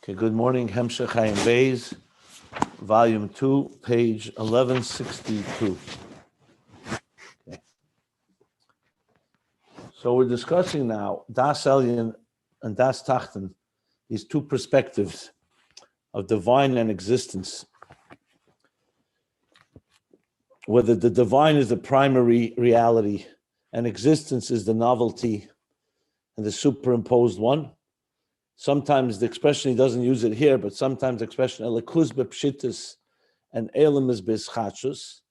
Okay, good morning. Hemshech Ayin Beis, volume 2, page 1162. Okay. So we're discussing now Das Elyon and Das Tachten, these two perspectives of divine and existence. Whether the divine is the primary reality and existence is the novelty and the superimposed one. Sometimes the expression, he doesn't use it here, but sometimes the expression elikus bepshitus and elam is beschachus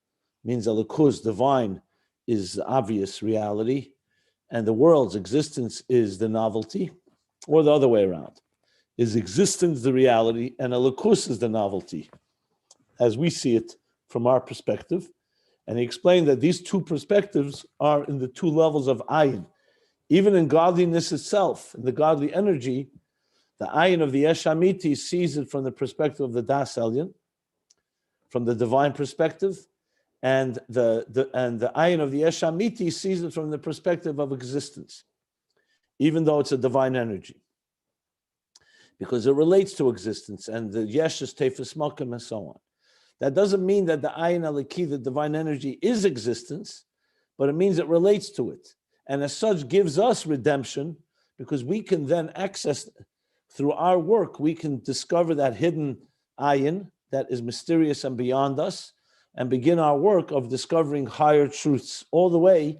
means elikus, divine, is obvious reality, and the world's existence is the novelty, or the other way around. Is existence the reality, and elikus is the novelty, as we see it from our perspective. And he explained that these two perspectives are in the two levels of Ayin. Even in godliness itself, in the godly energy, the Ayin of the Yesh Amiti sees it from the perspective of the Das Elyon, from the divine perspective, and the Ayin of the Yesh Amiti sees it from the perspective of existence, even though it's a divine energy, because it relates to existence, and the Yesh is Tefes Malkim and so on. That doesn't mean that the Ayin Aliki, the divine energy, is existence, but it means it relates to it, and as such gives us redemption, because we can then access. Through our work, we can discover that hidden ayin that is mysterious and beyond us, and begin our work of discovering higher truths, all the way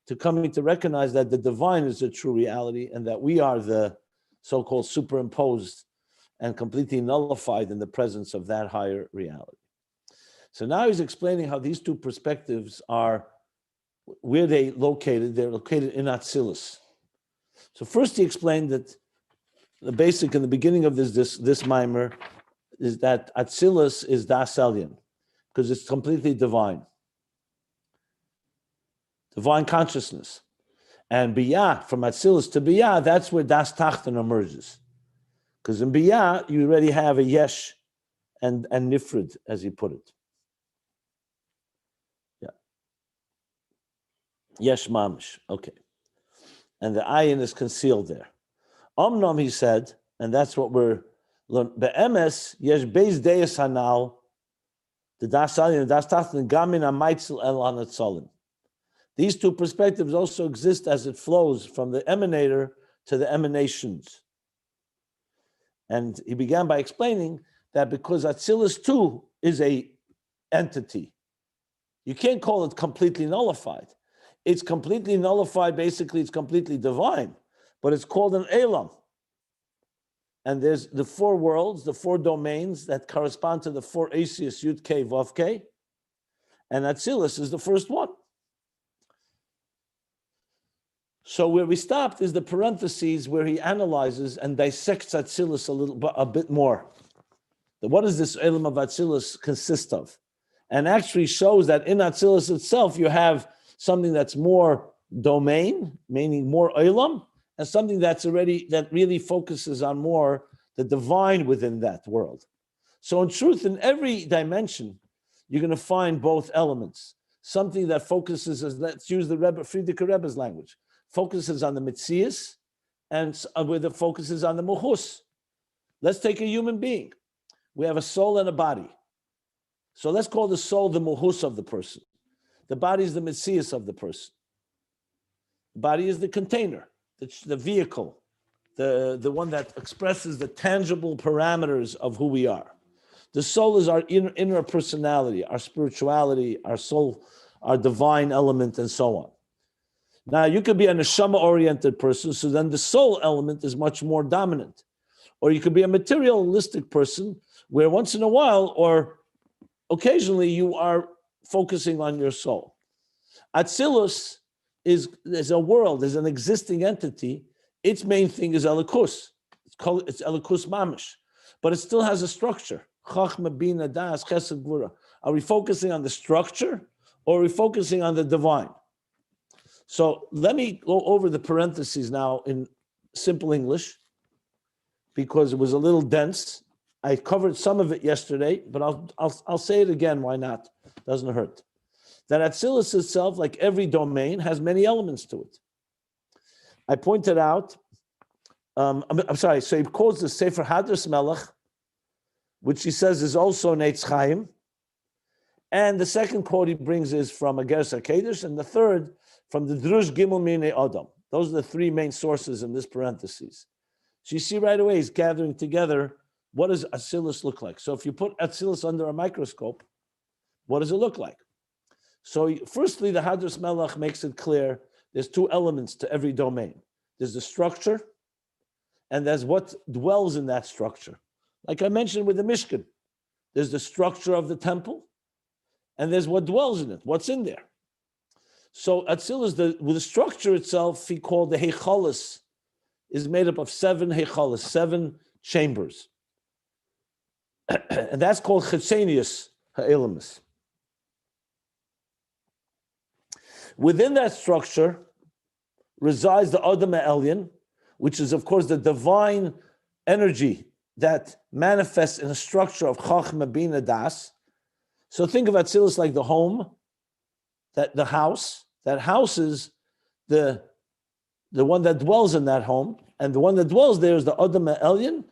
to coming to recognize that the divine is the true reality and that we are the so-called superimposed and completely nullified in the presence of that higher reality. So now he's explaining how these two perspectives are, where they located. They're located in Atzilus. So first he explained that the basic in the beginning of this mimer is that Atzilus is Das Elyon, because it's completely divine consciousness. And Biyah, from Atzilus to Biyah, that's where Das Tachten emerges. Because in Biyah, you already have a Yesh and Nifrid, as he put it. Yeah. Yesh Mamish, okay. And the Ayin is concealed there. Omnom, he said, and that's what we're learning. Be'emes yesh beis deis hanal, the Das Elyon, Das Tachten, gamin amaitzel el hanatzolim. These two perspectives also exist as it flows from the emanator to the emanations. And he began by explaining that because Atzilus too is a entity, you can't call it completely nullified. It's completely nullified, basically it's completely divine. But it's called an Elam. And there's the four worlds, the four domains that correspond to the four Asius, Yud K, Vav K. And Atzilus is the first one. So where we stopped is the parentheses where he analyzes and dissects Atzilus a bit more. What does this Elam of Atzilus consist of? And actually shows that in Atzilus itself, you have something that's more domain, meaning more Elam, and something that really focuses on more the divine within that world. So in truth, in every dimension, you're going to find both elements. Something that focuses, let's use the Rebbe, Friedrich Rebbe's language, focuses on the Metzias, and where the focus is on the Muhus. Let's take a human being. We have a soul and a body. So let's call the soul the Muhus of the person. The body is the Metzias of the person. The body is the container. The vehicle, the one that expresses the tangible parameters of who we are. The soul is our inner personality, our spirituality, our soul, our divine element, and so on. Now, you could be a neshama-oriented person, so then the soul element is much more dominant. Or you could be a materialistic person, where once in a while, or occasionally, you are focusing on your soul. Atzilus is a world, is an existing entity. Its main thing is elikus. It's elikus mamish, but it still has a structure. Chachma, bina, das, chesed, gvura. Are we focusing on the structure, or are we focusing on the divine? So let me go over the parentheses now in simple English, because it was a little dense. I covered some of it yesterday, but I'll say it again. Why not? Doesn't hurt. That Atzilus itself, like every domain, has many elements to it. I pointed out I'm sorry. So he quotes the Sefer Hadras Melech, which he says is also Neitz Chaim. And the second quote he brings is from Ageres HaKedesh, and the third from the Drush Gimel Minei Adam. Those are the three main sources in this parentheses. So you see right away he's gathering together what does Atzilus look like. So if you put Atzilus under a microscope, what does it look like? So firstly, the Hadras Melech makes it clear there's two elements to every domain. There's the structure, and there's what dwells in that structure. Like I mentioned with the Mishkan, there's the structure of the temple, and there's what dwells in it, what's in there. So Atzilus, with the structure itself, he called the Heichalis, is made up of 7 Heichalis, 7 chambers. And that's called Chetzenius Ha'elamis. Within that structure resides the Adam Elyon, which is, of course, the divine energy that manifests in a structure of Chachma Bina Das. So think of Atzilus like the home, that the house. That house is the one that dwells in that home, and the one that dwells there is the Adam Elyon,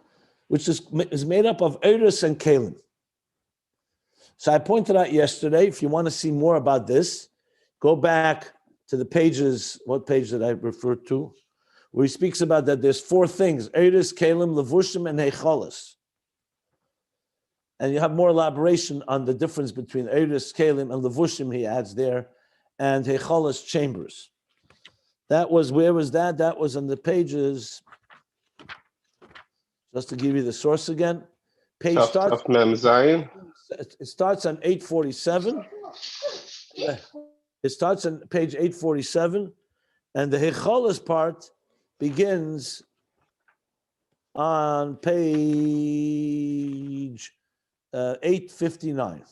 which is made up of Eidos and Kalim. So I pointed out yesterday, if you want to see more about this, go back to the pages, what page did I refer to? Where he speaks about that there's 4 things, Eidos, Kalim, Levushim, and Heichalis. And you have more elaboration on the difference between Eidos, Kalim, and Levushim, he adds there, and Heichalis chambers. That was, where was that? That was on the pages, just to give you the source again. Page starts, it starts on 847. It starts on page 847, and the Heichalis part begins on page 859.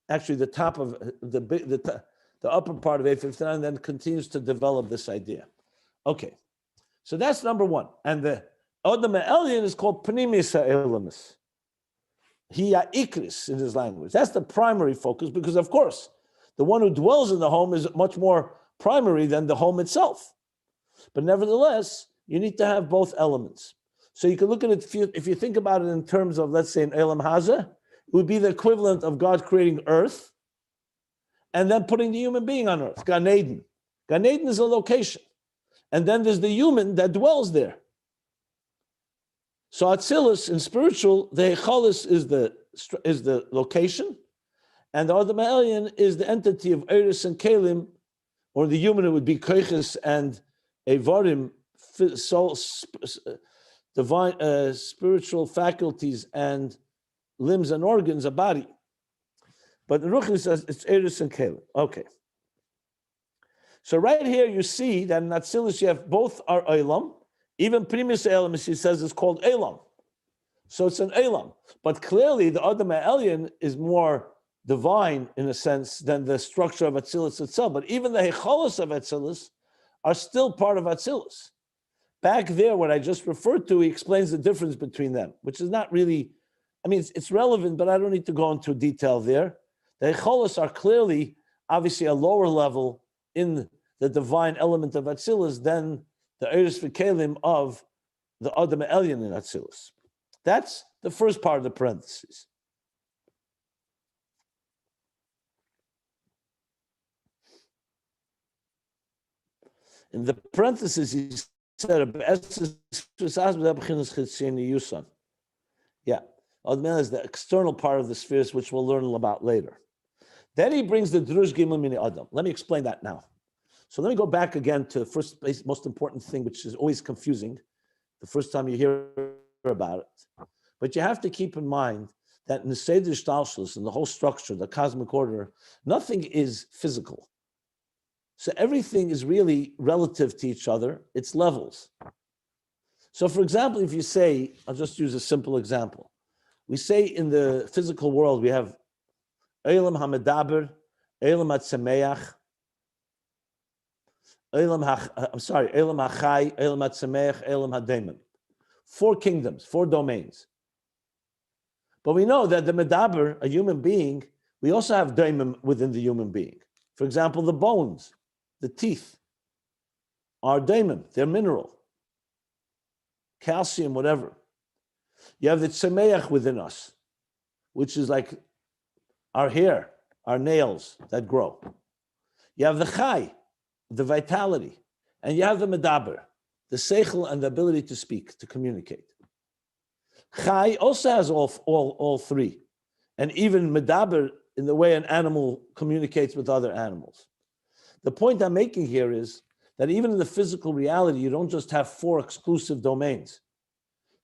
Actually, the top of the upper part of 859, then continues to develop this idea. Okay, so that's number 1. And the Adam Elyon is called Pnimis Ha'elamis. Hiya Ikris in his language. That's the primary focus, because of course, the one who dwells in the home is much more primary than the home itself. But nevertheless, you need to have both elements. So you can look at it, if you think about it in terms of, let's say, an Elam Haza, it would be the equivalent of God creating earth and then putting the human being on earth, Gan Eden. Gan Eden is a location. And then there's the human that dwells there. So Atzilus, in spiritual, the Heichalis is the location, and the Adam Elyon is the entity of Eidos and Kalim, or the human, it would be Koiches and Evarim, soul, divine, spiritual faculties and limbs and organs, a body. But the Ruchni says it's Eidos and Kalim. Okay. So right here you see that in Atzilus you have both are Eilam. Even Primus Eilam, as he says, is called Eilam. So it's an Eilam. But clearly the Adam Elyon is more divine in a sense than the structure of Atzilus itself. But even the Heichalos of Atzilus are still part of Atzilus. Back there, what I just referred to, he explains the difference between them, which is not really, I mean, it's relevant, but I don't need to go into detail there. The Heichalos are clearly, obviously, a lower level in the divine element of Atzilus than the Eidos V'Kelim of the Adam Elyon in Atzilus. That's the first part of the parentheses. In the parentheses, he said, yeah, Adam is the external part of the spheres, which we'll learn about later. Then he brings the Drush Gimel Mini Adam. Let me explain that now. So let me go back again to the first most important thing, which is always confusing the first time you hear about it. But you have to keep in mind that in the Seder Shtalshlus, in the whole structure, the cosmic order, nothing is physical. So everything is really relative to each other. It's levels. So for example, if you say, I'll just use a simple example. We say in the physical world, we have Eilam HaMedaber, Eilam HaTzemeach, Eilam HaChai, Eilam HaTzemeach, Eilam HaDaimon. 4 kingdoms, 4 domains. But we know that the Medaber, a human being, we also have Daimon within the human being. For example, the bones, the teeth are Daimon, they're mineral. calcium, whatever. You have the tzemeach within us, which is like our hair, our nails that grow. You have the chai, the vitality, and you have the medaber, the seichel and the ability to speak, to communicate. Chai also has all three, and even medaber in the way an animal communicates with other animals. The point I'm making here is that even in the physical reality, you don't just have four exclusive domains.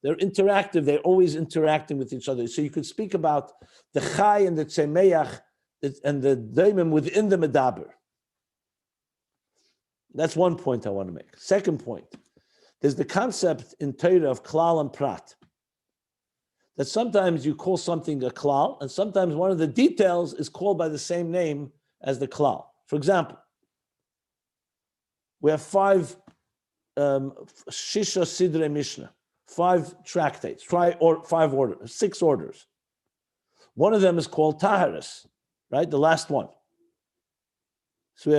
They're interactive, they're always interacting with each other. So you could speak about the chai and the tzemeach and the daimim within the medaber. That's one point I want to make. Second point, there's the concept in Torah of klal and prat. That sometimes you call something a klal, and sometimes one of the details is called by the same name as the klal. For example, we have shisha sidre mishnah, 5 tractates, 5 orders, 6 orders. One of them is called taharis, right? The last one. So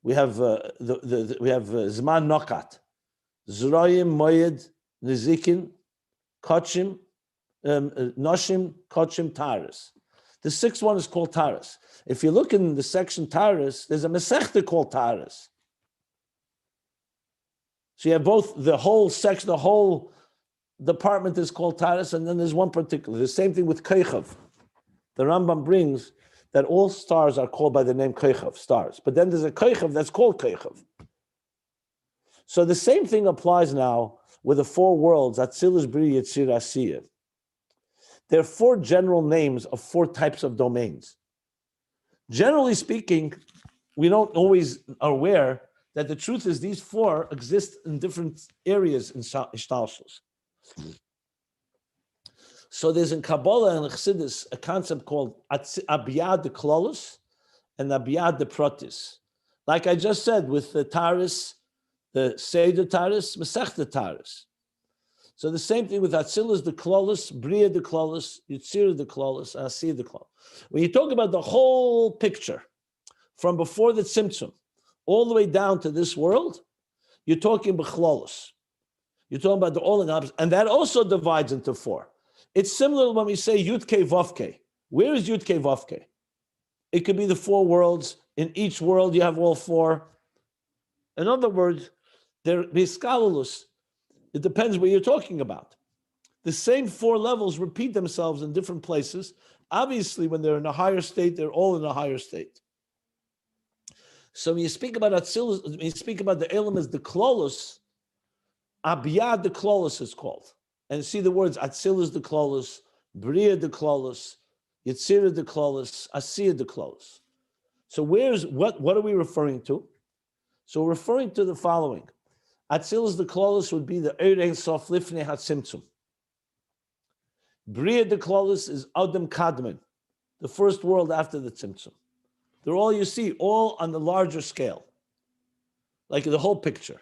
we have zman nokat, zroyim, moyed, nizikin, kochim, noshim, kochim, taharis. The 6th one is called taharis. If you look in the section taharis, there's a mesechta called taharis. So you have both the whole section, the whole department is called taharis, and then there's one particular. The same thing with kochav. The Rambam brings that all stars are called by the name kochav, stars. But then there's a kochav that's called kochav. So the same thing applies now with the 4 worlds, Atzilus, Bri, Yetzir, Asiya. There are 4 general names of 4 types of domains. Generally speaking, we don't always are aware that the truth is these 4 exist in different areas in Ishtalshus. So there's in Kabbalah and Chassidus a concept called Abiyad de Klolus and Abiyad de Protis. Like I just said, with the Taris, the Seder Taris, Masechta Taris. So the same thing with Atzilus, the Klolus, Bria the Klolus, Yitzir the Klolus, Asir the Klolus. When you talk about the whole picture, from before the Tzimtzum, all the way down to this world, you're talking B'chlolus. You're talking about the all in opposite, and that also divides into 4. It's similar when we say Yud-Kei Vav-Kei. Where is Yud-Kei Vav-Kei? It could be the 4 worlds. In each world, you have all 4. In other words, they're Biskalulus. It depends what you're talking about. The same 4 levels repeat themselves in different places. Obviously, when they're in a higher state, they're all in a higher state. So when you speak about Atzilus, when you speak about the Elam as the Klolus, Abiyad the Klolus is called. And see the words Atzilus the Klolus, Bria the Klolus, Yitzira the Klolus, Asir the Klolus. So what are we referring to? So we're referring to the following. Atzilus the Klolus would be the Ein Sof Lifnei HaTzimtzum. Bria the Klolus is Adam Kadmon, the first world after the Tzimtzum. They're all you see, all on the larger scale, like the whole picture.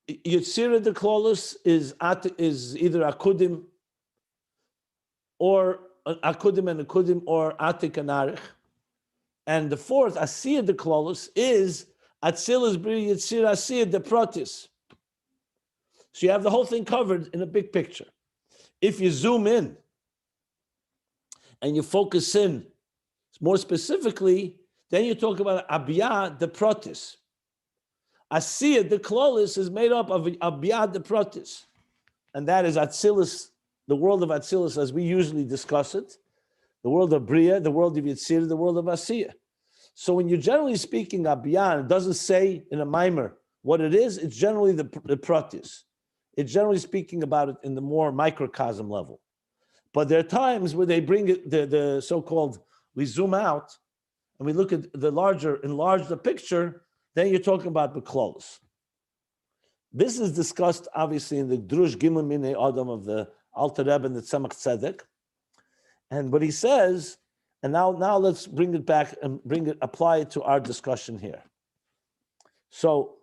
Yitzira the Klolus is either Akudim or Akudim and Akudim or Atik and Arich. And the 4th, Asir the Klolus, is Atzilus Bri Yitzir Asir the Protis. So you have the whole thing covered in a big picture. If you zoom in and you focus in more specifically, then you talk about Abiyah the Protis. Asir the Klolus is made up of Abiyah the Protis. And that is Atzilus, the world of Atzilus as we usually discuss it, the world of Bria, the world of Yitzir, the world of Asir. So when you're generally speaking Abiyah, it doesn't say in a mimer what it is, it's generally the Protis. It's generally speaking about it in the more microcosm level. But there are times where they bring it, the so-called, we zoom out and we look at the larger, enlarge the picture, then you're talking about the Klolus. This is discussed obviously in the Drush Gimel Minei Adam of the Alter Rebbe and the Tzemach Tzedek. And what he says, and now let's bring it back and apply it to our discussion here. So,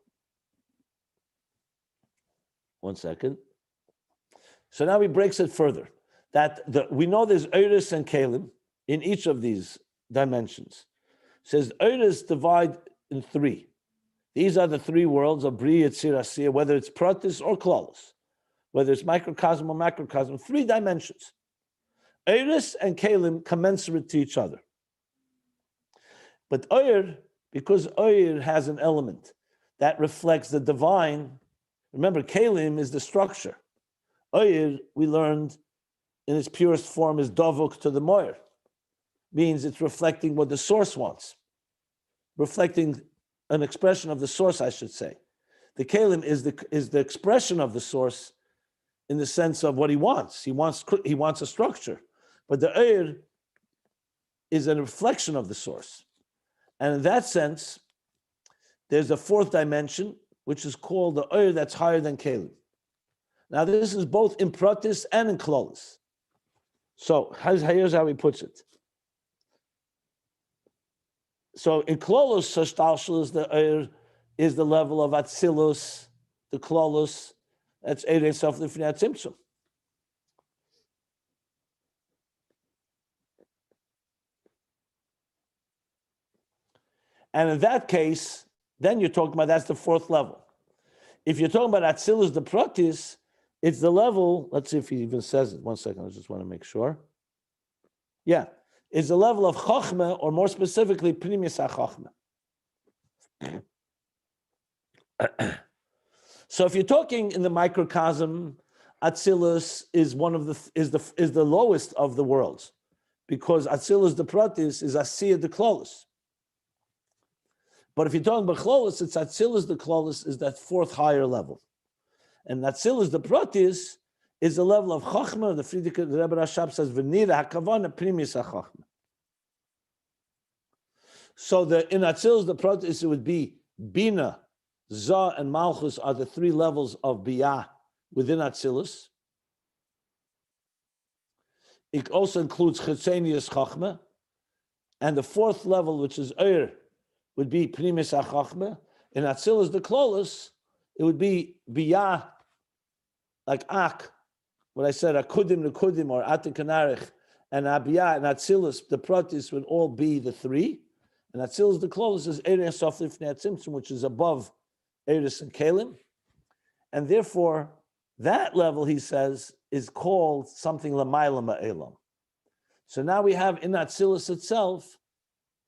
one second. So now he breaks it further. We know there's Eiris and Kalim in each of these dimensions. It says Eiris divide in 3. These are the 3 worlds of Bri, Yitzir, Asir, whether it's Protis or Klolus. whether it's microcosm or macrocosm, 3 dimensions. Eiris and Kalim commensurate to each other. But Oyer, because Oyer has an element that reflects the divine, remember, Kalim is the structure. Oyer, we learned in its purest form, is Dovuk to the Moyer. Means it's reflecting what the source wants. Reflecting an expression of the source, I should say. The Kalim is the expression of the source in the sense of what he wants. He wants a structure. But the Oyer is a reflection of the source. And in that sense, there's a 4th dimension, which is called the Oyer that's higher than Kalim. Now, this is both in Pratis and in Klolis. So, here's how he puts it. So, in Klolos, Shashtalshul is the level of Atzilus, the Klolos, that's Eirei Sof Lifnei Tzimtzum. And in that case, then you're talking about that's the 4th level. If you're talking about Atzilus, the Pratis, it's the level, let's see if he even says it. 1 second, I just want to make sure. Yeah, it's the level of Chochmah, or more specifically, Pnimis HaChochmah. So if you're talking in the microcosm, Atzilus is the lowest of the worlds, because Atzilus the Pratis is Asiyah the Klolos. But if you're talking about Klolos, it's Atzilus the Klolos is that 4th higher level. And Atzilus the Pratis is the level of Chochmah. The Rebbe Rashab says, V'nira hakavana primis hachochmah. So in Atzilus the Pratis, it would be Bina, Zah, and Malchus are the 3 levels of Biyah within Atzilus. It also includes Chetzenius Chochmah. And the 4th level, which is Oyer, would be Primis HaChochmah. In Atzilus the Klolos, it would be Biyah, like Ak, what I said, Akudim Nekudim, or Atikanarich, and Abiyah and Atzilus, the Pratis, would all be the 3. And Atzilus the Klolos is Eirei Sof Lifnei Tzimtzum, which is above Eiris and Kalim. And therefore, that level, he says, is called something Lamayla Ma'elam. So now we have in Atzilus itself,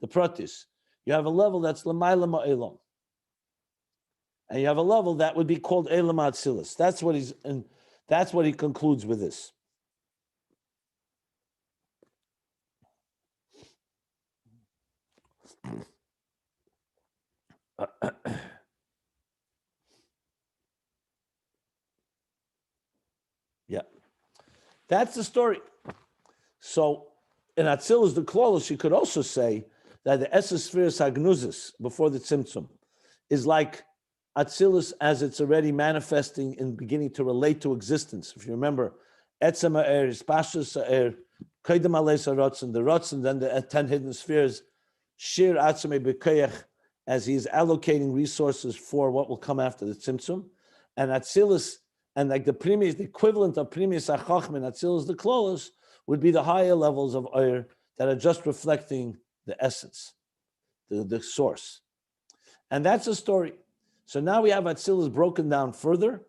the Pratis. You have a level that's Lamayla Ma'elam. And you have a level that would be called Elam Atzilus. That's what he concludes with this. Yeah, that's the story. So in Atzilus the Klolos, you could also say that the Sefirot Hagnuzis before the Tzimtzum is like Atzilus as it's already manifesting and beginning to relate to existence. If you remember, Etzem Ha'er, Pashtus Ha'er, Kaidem Aleis HaRotzen, the Rotzen, then the 10 hidden spheres, Shir Atzmei B'Koyach, as he is allocating resources for what will come after the Tzimtzum, and Atzilus, and like the equivalent of Primis HaChochmah and Atzilus the Klolos would be the higher levels of Oyer that are just reflecting the essence, the source. And that's a story. So now we have Atzilus broken down further.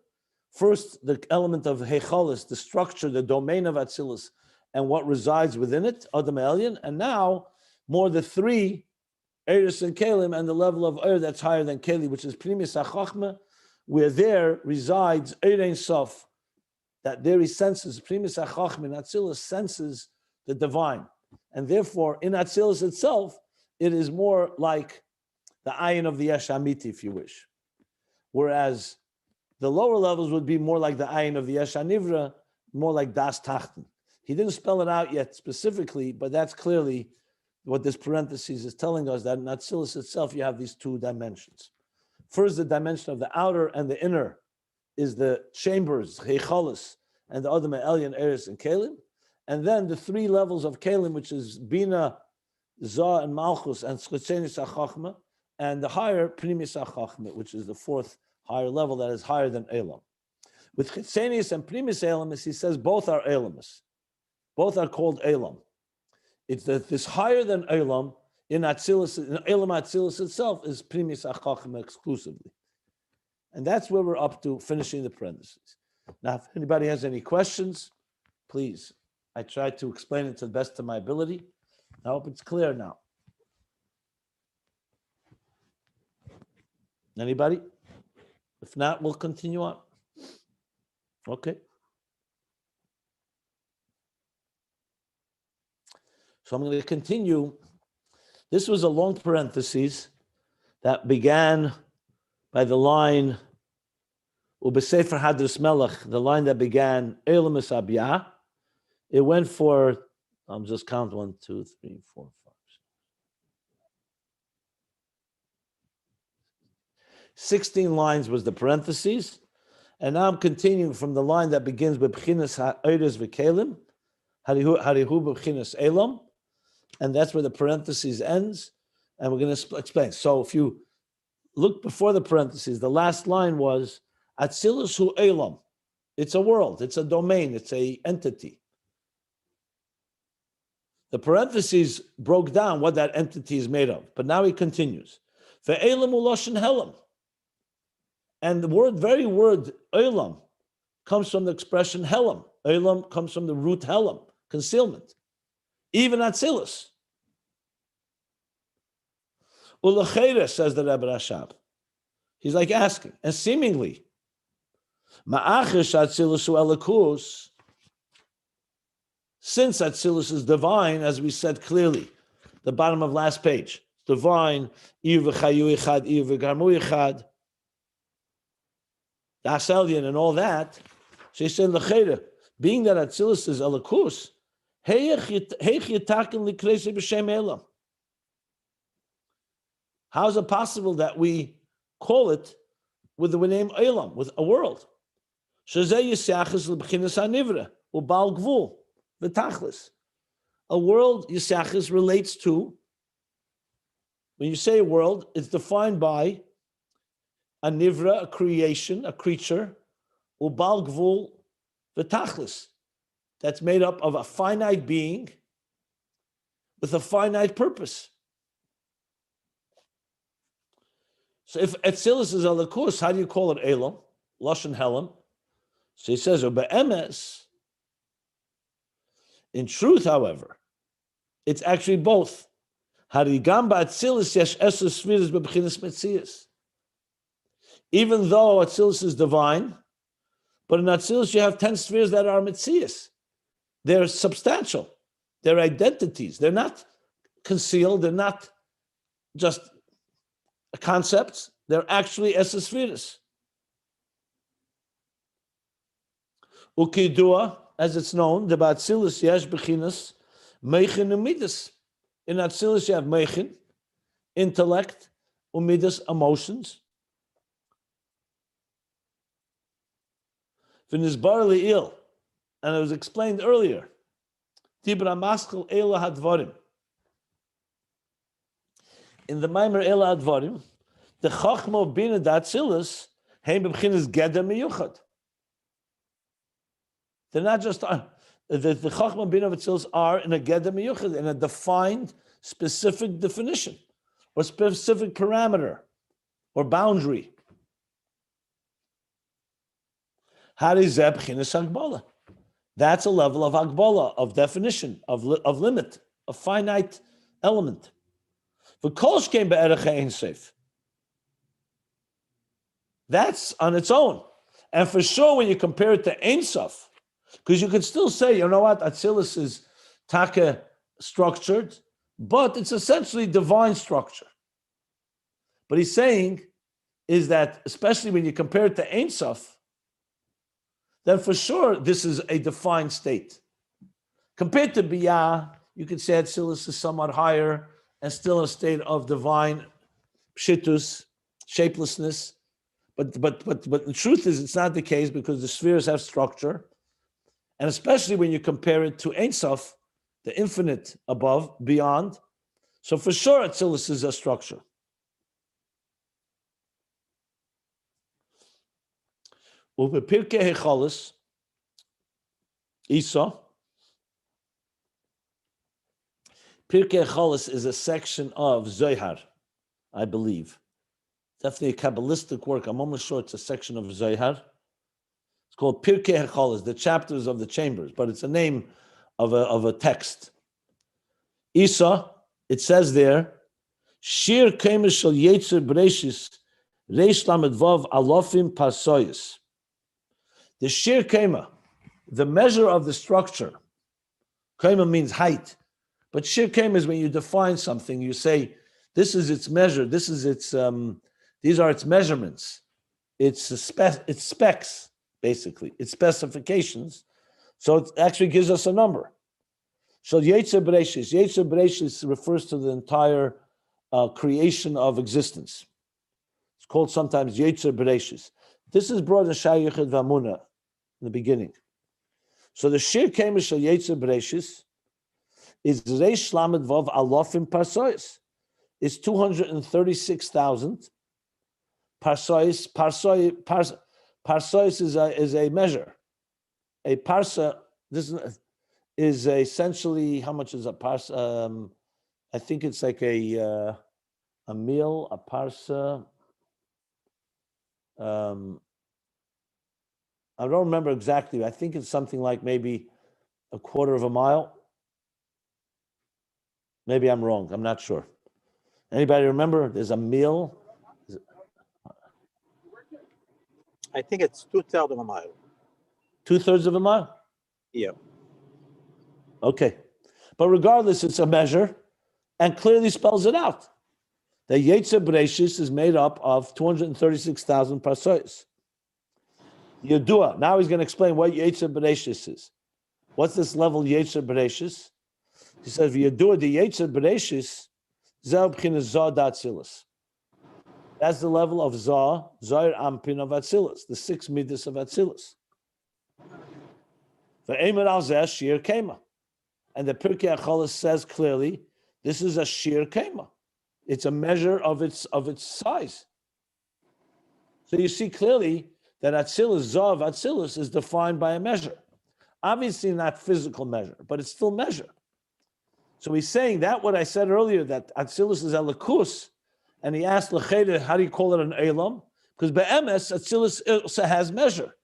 First, the element of Heichalis, the structure, the domain of Atzilus, and what resides within it, Adam Elyon. And now, more the 3, Eiris and Kalim, and the level of Oyer that's higher than Keli, which is Primis HaChochmah, where there resides Ein Sof, that there he senses, Primis HaChochmah, and Atzilus senses the divine. And therefore, in Atzilus itself, it is more like the Ayin of the Yesh Amiti, if you wish. Whereas the lower levels would be more like the Ayin of the Yesh Anivra, more like Das Tachten. He didn't spell it out yet specifically, but that's clearly what this parenthesis is telling us, that in Atzilus itself you have these 2 dimensions. First, the dimension of the outer and the inner is the chambers, Heichalis, and the Adam Elyon, Eiris, and Kalim. And then the 3 levels of Kalim, which is Bina, Zah, and Malchus, and Chetzenius HaChochmah, and the higher Primis HaChochmah, which is the 4th higher level that is higher than Elam. With Chetzenius and Primis Elamis, he says both are Elamis. Both are called Elam. It's that this higher than Elam in Atzilus, in Elam Atzilus itself is Primis HaChochmah exclusively. And that's where we're up to, finishing the parentheses. Now, if anybody has any questions, please. I tried to explain it to the best of my ability. I hope it's clear now. Anybody? If not, we'll continue on. Okay. So I'm going to continue. This was a long parenthesis that began by the line Ubesefer Hadris Melech, the line that began Elam Abiyah. It went for, I'm just count 1, 2, 3, 4, 5, 16 lines was the parentheses, and now I'm continuing from the line that begins with B'chinas Ha'eres V'Kelim, Harihu B'chinas Elam, and that's where the parentheses ends, and we're going to explain. So if you look before the parentheses, the last line was Atzilus Hu Elam. It's a world, it's a domain, it's a entity. The parentheses broke down what that entity is made of, but now he continues. Ve'elam uloshin helam. And the very word elam comes from the expression helam. Elam comes from the root helam, concealment. Even Atzilus. Ulachere, says the Rebbe Rashab. He's like asking, and seemingly, ma'achish Atzilus hu elikus, since Atzilus is divine, as we said clearly, the bottom of last page, divine, Iyu v'chayu echad, Iyu v'garmu echad, Das Elyon and all that. So he said, L'cheira, being that Atzilus is elikus, how is it possible that we call it with the name Elam, with a world? A world, Yisachis, relates to, when you say a world, it's defined by a nivra, a creation, a creature, ubal gvul v'tachlis, that's made up of a finite being with a finite purpose. So if Atzilus is elikus, how do you call it Elam? Lashon Helam. So he says, Be'emes. In truth, however, it's actually both. Harigam ba'Atzilus yesh esos sfiros b'b'chinas metzias. Even though Atzilus is divine, but in Atzilus you have 10 spheres that are metzias. They're substantial. They're identities. They're not concealed. They're not just concepts. They're actually esesfiris. Ukidua, as it's known, the Atzilus yesh bechinas meichin umidas. In Atzilus you have meichin, intellect, umidas, emotions. V'nizbar li'il, and it was explained earlier. Tibra maskal ela hadvarim. In the Maimer ela hadvarim, the chachma of bina d'Atzilus heim b'bchinas geder miyuchad. They're not just the chachma of bina of Atzilus are in a geder miyuchad, in a defined, specific definition or specific parameter or boundary. That's a level of Agbala, of definition, of limit, a finite element. That's on its own. And for sure, when you compare it to Ein Sof, because you could still say, you know what, Atzilus is taka structured, but it's essentially divine structure. But he's saying is that, especially when you compare it to Ein Sof, then for sure this is a defined state. Compared to Biyah, you could say Atzilus is somewhat higher and still a state of divine pshitus, shapelessness. But the truth is it's not the case because the spheres have structure. And especially when you compare it to Ein Sof, the infinite above, beyond. So for sure Atzilus is a structure. Pirkei Hechalis, Isa. Pirkei Hechalis is a section of Zohar, I believe. Definitely a Kabbalistic work. I'm almost sure it's a section of Zohar. It's called Pirkei HaCholos, the chapters of the chambers, but it's a name of a text. Isa, it says there, Shir Keimer Shel Yetzer Bereshis Reish Lamed Vav Alofim Pasoyis. The Shir Keimer, the measure of the structure. Keimer means height, but Shir Keimer is when you define something. You say this is its measure. This is its. These are its measurements. Its specs, basically. Its specifications. So it actually gives us a number. So Yetzer Bereshis refers to the entire creation of existence. It's called sometimes Yetzer Bereshis. This is brought in Shai Yechid V'Amuna in the beginning. So the Shir Keimer Shel Yetzer Bereshis is Reish Lamed Vav Alofim Parsois. It's 236,000. Parsois is a measure. A parsa, this is essentially, how much is a parsa? I think it's like a meal, a parsa. I don't remember exactly. I think it's something like maybe a quarter of a mile. Maybe I'm wrong. I'm not sure. Anybody remember? There's a meal. I think it's 2/3 of a mile. 2/3 of a mile? Yeah. Okay. But regardless, it's a measure and clearly spells it out. The Yetzer Bereshis is made up of 236,000 parsois. Yedua. Now he's going to explain what Yetzer Bereshis is. What's this level Yetzer Bereshis? He says, Yedua the Yetzer Bereshis, Zeh b'chinas Zah d'Atzilus. That's the level of Zah, Zahir Ampin of Atzilus, the 6 midas of Atzilus. Ve'emer al zeh Shir Keimer. And the Pirkei HaCholos says clearly, this is a Shir Keimer. It's a measure of its size. So you see clearly that Atzilus, Zah of Atzilus, is defined by a measure. Obviously not physical measure, but it's still measure. So he's saying that what I said earlier, that Atzilus is Elikus, and he asked L'cheda, how do you call it an Elam? Because be'emes, Atzilus also has measure.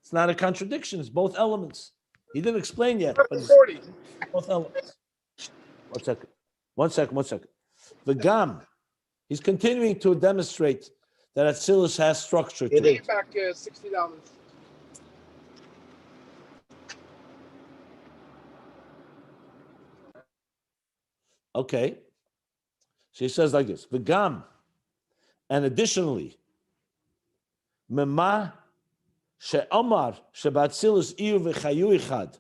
It's not a contradiction, it's both elements. He didn't explain yet, but it's both elements. One second. The Gam, he's continuing to demonstrate that Atzilus has structure to it. Back $60. Okay. So he says like this, V'gam, and additionally, Mema she'omar she'b'Atzilus iyu v'chayu ichad.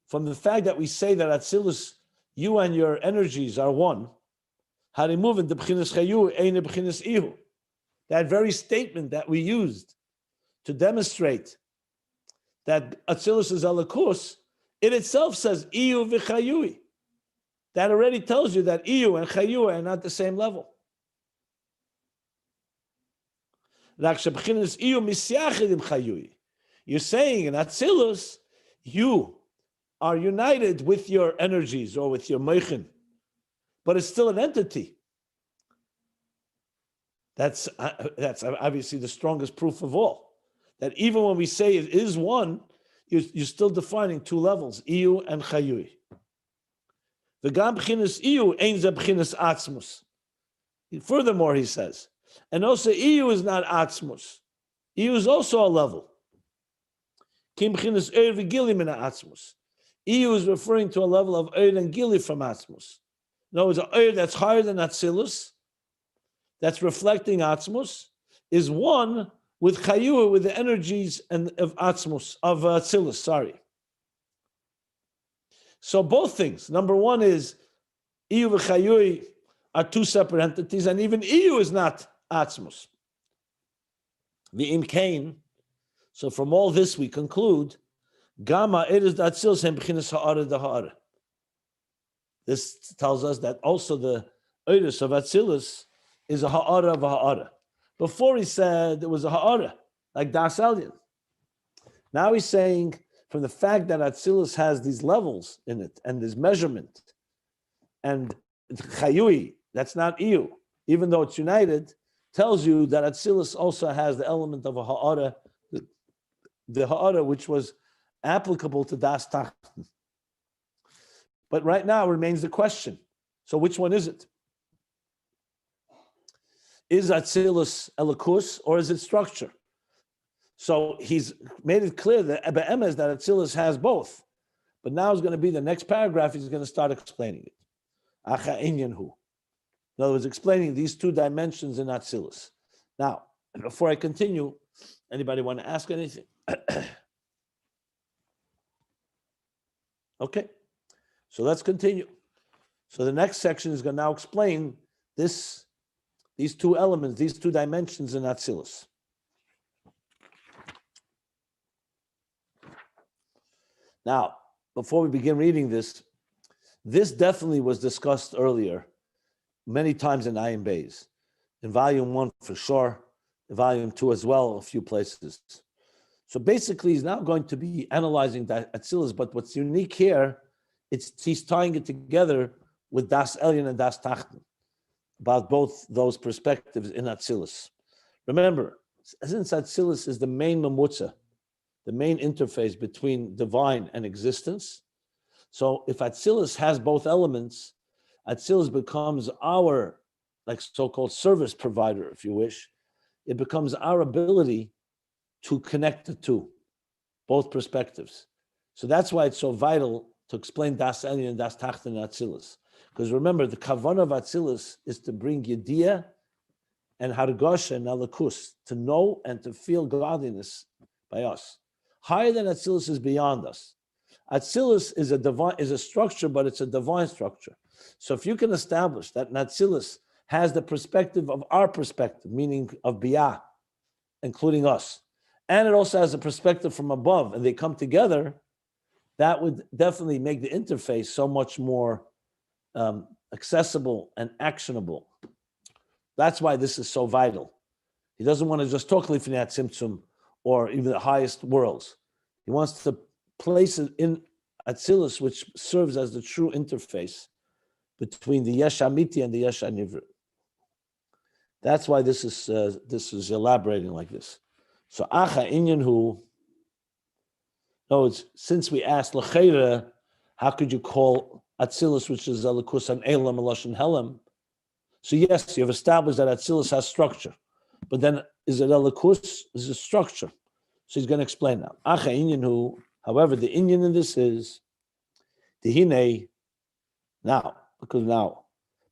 From the fact that we say that Atzilus, you and your energies are one, harimuv the b'chinas chayu ein b'chinas iyu. That very statement that we used to demonstrate that Atzilus is Elikus, it itself says iyu v'chayui. That already tells you that iyu and chayu are not the same level. You're saying in Atzilus, you are united with your energies or with your moichin, but it's still an entity. That's obviously the strongest proof of all. That even when we say it is one, you're still defining two levels, iyu and chayui. Furthermore, he says, and also iyu is not atzmus. Iyu is also a level. Iyu is referring to a level of Eir and Gili from Atzmus. In other words, an Eir that's higher than Atzilus, that's reflecting Atzmus, is one with Chayu, with the energies and of Atzmus, of Atzilus, sorry. So both things. Number one is, Iyu and Chayu are two separate entities, and even Iyu is not Atzmus. V'im kain. So from all this we conclude, Gamma it is that Atzilus and b'chinas ha'ara da'ha'ara. This tells us that also the Eirus of Atzilus is a ha'ara of a ha'ara. Before he said there was a ha'ara, like Das Elyon. Now he's saying from the fact that Atzilus has these levels in it and this measurement, and Chayui, that's not Iyu, even though it's united, tells you that Atzilus also has the element of a ha'ara the ha'ara which was applicable to das tachten. But right now remains the question. So which one is it? Is Atzilus Elikus or is it structure? So he's made it clear that be'emes that Atzilus has both. But now is going to be the next paragraph, he's going to start explaining it. Acha Inyan hu. In other words, explaining these two dimensions in Atzilus. Now, before I continue, anybody want to ask anything? Okay, so let's continue. So the next section is going to now explain these two elements, these two dimensions in Atzilus. Now, before we begin reading this definitely was discussed earlier, many times in Ayin Beis. In volume 1 for sure, in volume 2 as well, a few places. So basically, he's now going to be analyzing that Atzilus, but what's unique here, he's tying it together with Das Elyon and Das Tachten, about both those perspectives in Atzilus. Remember, since Atzilus is the main mamutza, the main interface between divine and existence, so if Atzilus has both elements, Atzilus becomes our, like so-called service provider, if you wish. It becomes our ability to connect the two, both perspectives. So that's why it's so vital to explain Das Elyon and Das Tachten in Atzilus. Because remember, the kavanah of Atzilus is to bring Yediyah and Hargasha and Alakus, to know and to feel godliness by us. Higher than Atzilus is beyond us. Atzilus is a structure, but it's a divine structure. So if you can establish that Atzilus has the perspective of our perspective, meaning of Biyah, including us, and it also has a perspective from above, and they come together, that would definitely make the interface so much more accessible and actionable. That's why this is so vital. He doesn't want to just talk Infinite Sefiros or even the highest worlds. He wants to place it in Atzilus, which serves as the true interface between the Yesh Amiti and the Yesh Nivra. That's why this is elaborating like this. So Acha Inyan hu. No, since we asked L'cheira, how could you call Atzilus, which is Elikus and Elam, Elosh and Helam? So yes, you've established that Atzilus has structure, but then is it Elikus? Is it structure? So he's going to explain now. Acha Inyan hu. However, the Inyan in this is the Hine. Now, because now,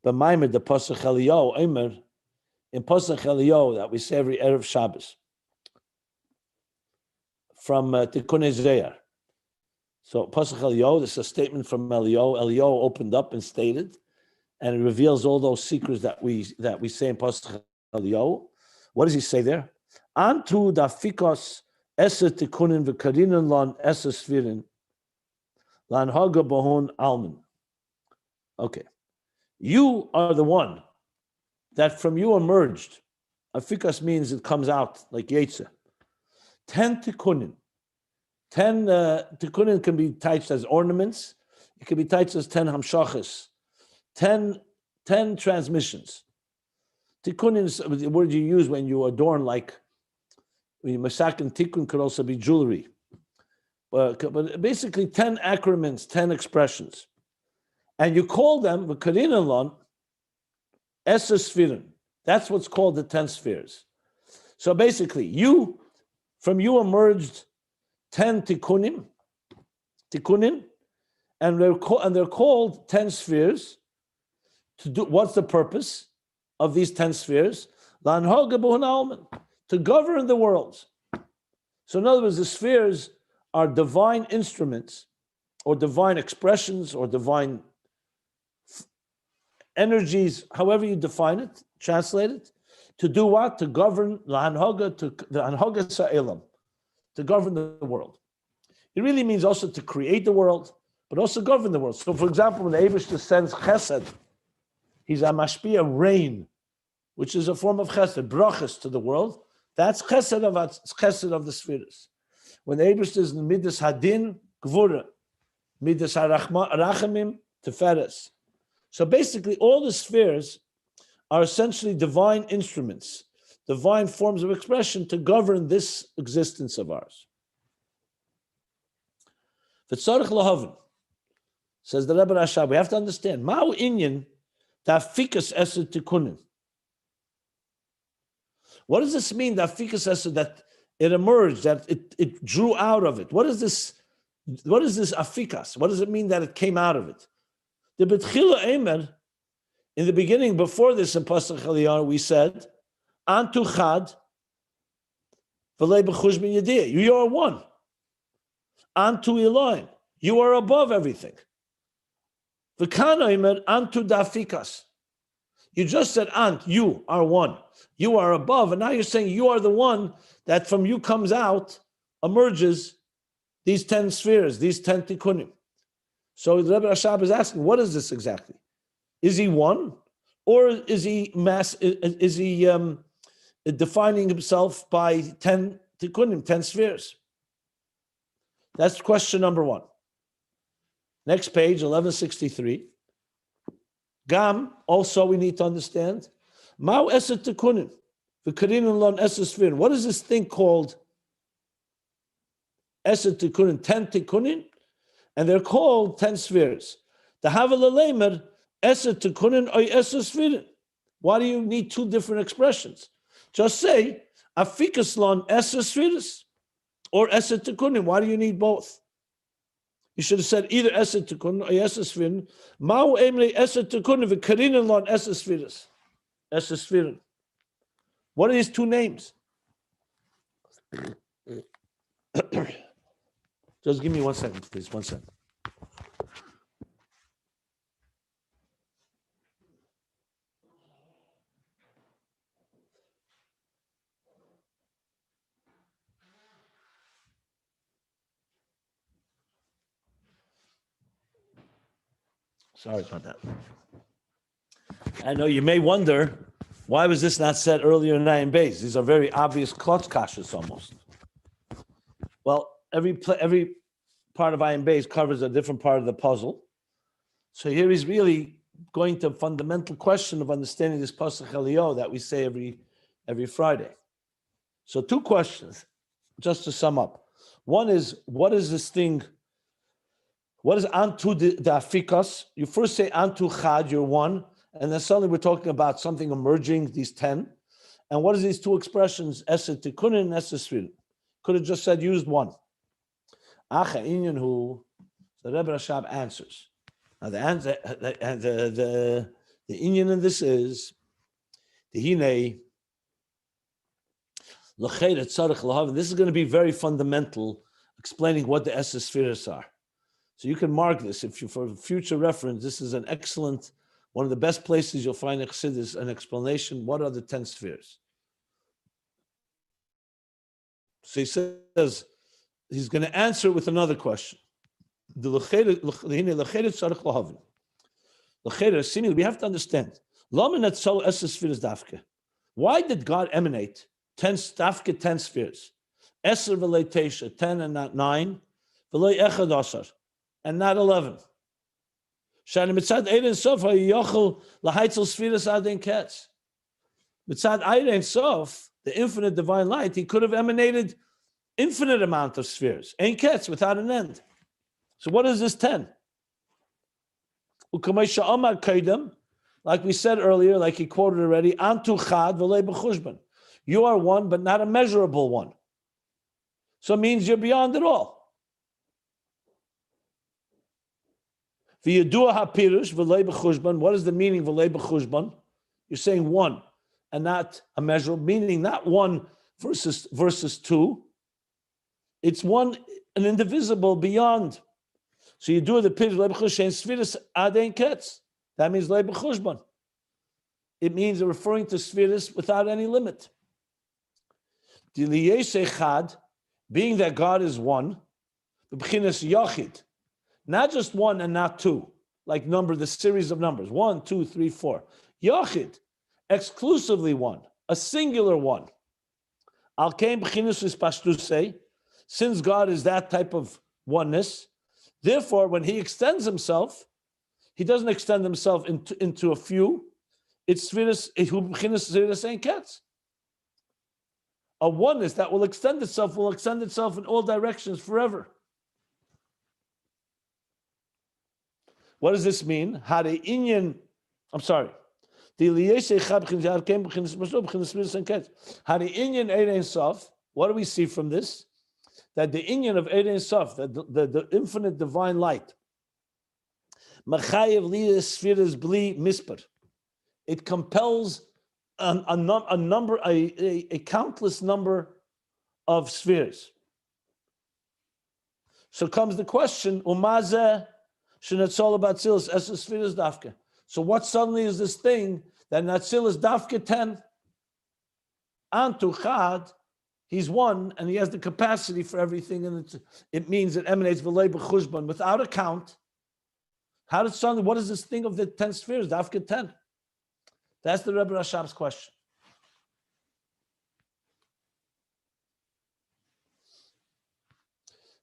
the Maimed, the Posach Eliyahu, Eimer, in Posach Eliyahu that we say every Erev Shabbos, from Tikkunei Zayar. So Posach Eliyahu, this is a statement from Eliyahu. Eliyahu opened up and stated, and it reveals all those secrets that we say in Posach Eliyahu. What does he say there? Antu da fikos eser tikkunin v'karinan lan eser sfirin lan haga bahon alman. Okay, you are the one that from you emerged. Afikas means it comes out like Yetzer. 10 tikkunin. 10 tikkunin can be typed as ornaments. It can be typed as 10 hamshachas. 10 transmissions. Tikkunin is the word you use when you adorn, like masak and tikkun could also be jewelry. But basically 10 acronyms, 10 expressions. And you call them v'karinalon eser sfirin. That's what's called the 10 spheres. So basically, from you emerged 10 tikkunin, and they're called 10 spheres. To do what's the purpose of these 10 spheres? To govern the worlds. So in other words, the spheres are divine instruments, or divine expressions, or divine energies, however you define it, translate it, to do what? To govern the Anhaga Sa'elam, to govern the world. It really means also to create the world, but also govern the world. So for example, when the Eibishter sends chesed, he's a mashpia, rain, which is a form of chesed, brachas to the world. That's chesed of the spheres. When the Eibishter is in midas hadin, gvura, midas harachamim, teferes. So basically, all the spheres are essentially divine instruments, divine forms of expression to govern this existence of ours. V'tzarich lahavin, says the Rebbe Rashab, we have to understand, ma'u inyan ta'afikas esed tikunin. What does this mean, ta'afikas esed, that it emerged, that it drew out of it? What is this afikas? What does it mean that it came out of it? The betchila emer, in the beginning, before this in Posach Eliyahu, we said, Antu chad, v'lei b'chush bin yediyah. You are one. Antu Elohim. You are above everything. V'kana emer antu dafikas. You just said ant, you are one. You are above, and now you're saying you are the one that from you comes out, emerges these 10 spheres, these 10 tikkunim. So the Rebbe Rashab is asking, what is this exactly? Is he one, or is he defining himself by 10 tikkunim, 10 spheres? That's question number one. Next page, 1163. Gam, also we need to understand. Ma'u eset tikkunim, v'karinin lon eset spherin. What is this thing called? Eset tikkunim, 10 tikkunim, and they're called 10 spheres. The havel leimer eset tikkunim or eset spherin. Why do you need two different expressions? Just say afikas lon eset spheres or eset tikkunim. Why do you need both? You should have said either eset tikkunim or eset spherin. Ma'u emre eset tikkunim v'karinin lon eset spheres. Eset spherin. What are these two names? Just give me 1 second, please. 1 second. Sorry about that. I know you may wonder, why was this not said earlier in Ayin Beis? These are very obvious klotz kashas almost. Well, every part of Ayin Beis covers a different part of the puzzle. So here he's really going to a fundamental question of understanding this Posach Eliyahu that we say every Friday. So two questions, just to sum up. One is, what is this thing? What is Antu the Afikas? You first say Antu Chad, you're one, and then suddenly we're talking about something emerging, these 10. And what is these two expressions, Eset Tikkunin and Eset Sfirin? Could have just said, used one. Acha Inyan Hu, the Rebbe Rashab answers. Now the Inyan in this is, the Hine, L'cheiret Tzarech Lahav, this is going to be very fundamental, explaining what the Eset Sfiros are. So you can mark this if you, for future reference. This is an excellent, one of the best places you'll find in Chassidus, an explanation. What are the 10 spheres? So he says he's going to answer with another question. Seemingly, we have to understand. Why did God emanate 10 spheres? 10 and not 9. And not 11. Mitzad Ayin Sof, the infinite divine light, he could have emanated infinite amount of spheres, Ein Ketz, without an end. So what is this 10? Like we said earlier, like he quoted already, Antu Chad v'lei b'chushban. You are one, but not a measurable one. So it means you're beyond it all. What is the meaning of v'lei b'chushban? You're saying one and not a measurable, meaning not one versus two. It's one, an indivisible beyond. So you do the pirush v'lei b'chushban sfiras ad ein ketz. That means v'lei b'chushban. It means referring to sfiras without any limit. Being that God is one, b'chinas yachid. Not just one and not two, like the series of numbers, 1, 2, 3, 4. Yachid, exclusively one, a singular one. Al kein b'chinas v'spashtuse, since God is that type of oneness, therefore, when he extends himself, he doesn't extend himself into a few. It's b'chinas sfiras ein ketz. A oneness that will extend itself in all directions forever. What does this mean? How the Inyan, I'm sorry. How the Inyan Eid Ein Sof, what do we see from this? That the Inyan of Eid Ein Sof, the infinite divine light, Machayev Liyas Sfiras Bli Misper. It compels a countless number of spheres. So comes the question, Umaze Shenetzol about Atzilus Es Sfiras Dafke. So what suddenly is this thing that in Atzilus Dafke 10? Antu Chad, he's one and he has the capacity for everything, and it means it emanates v'lei b'chushban without a count. How did suddenly, what is this thing of the 10 spheres, Dafke 10? That's the Rebbe Rashab's question.